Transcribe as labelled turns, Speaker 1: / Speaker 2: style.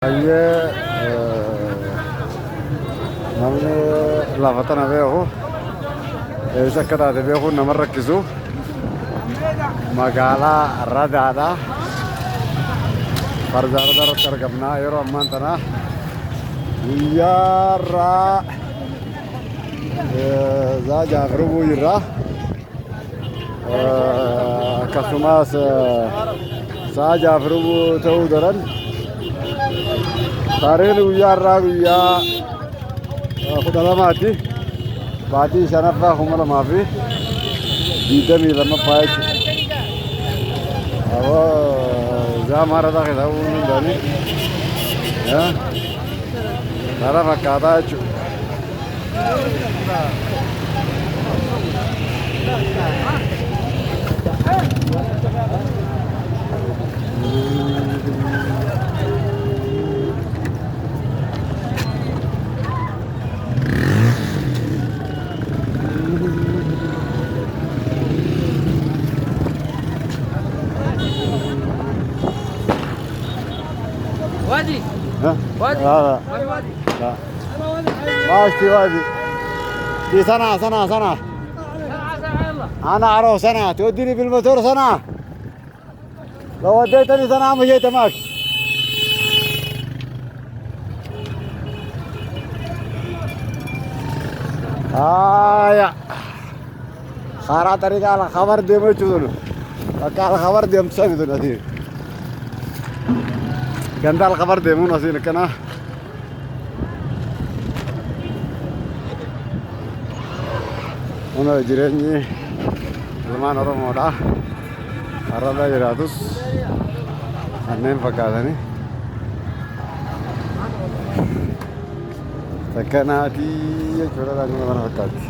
Speaker 1: Baay'ee namni lafa tana beeku eessa akka taate beekuun nama rakkisu magaalaa Radaadha. Fardaarota irratti argamna yeroo ammaan tana guyyaa irraa Jaafar Rubuu jirra. Akkasumas sa'a Jaafar Rubuu ta'uu daran taariikni guyyaa irraa guyyaa 12ti baatii 5ffaa 2022ffaa jechuudha. Zaamaarata keessa bu'uun hundanii kana fakkaataa jechuudha.
Speaker 2: وادي وادي
Speaker 1: لا لا
Speaker 2: وادي
Speaker 1: لا ما اشتي وادي دي سنة
Speaker 2: يلا
Speaker 1: أنا أروح سنة توديني بالموتور سنة لو وديتني سنة مشيت معك يا خارا طريق على خبر دي ما تشوفونه على خبر دي مسافي دلوقتي ganda الخبر دي مو ناسين كنا Ono jireenyi ilmaan Oromoodha. Har'aa jiraatus kanneen fakkaatanii takkanaatii jechuudha laanguma kana fakkaatti.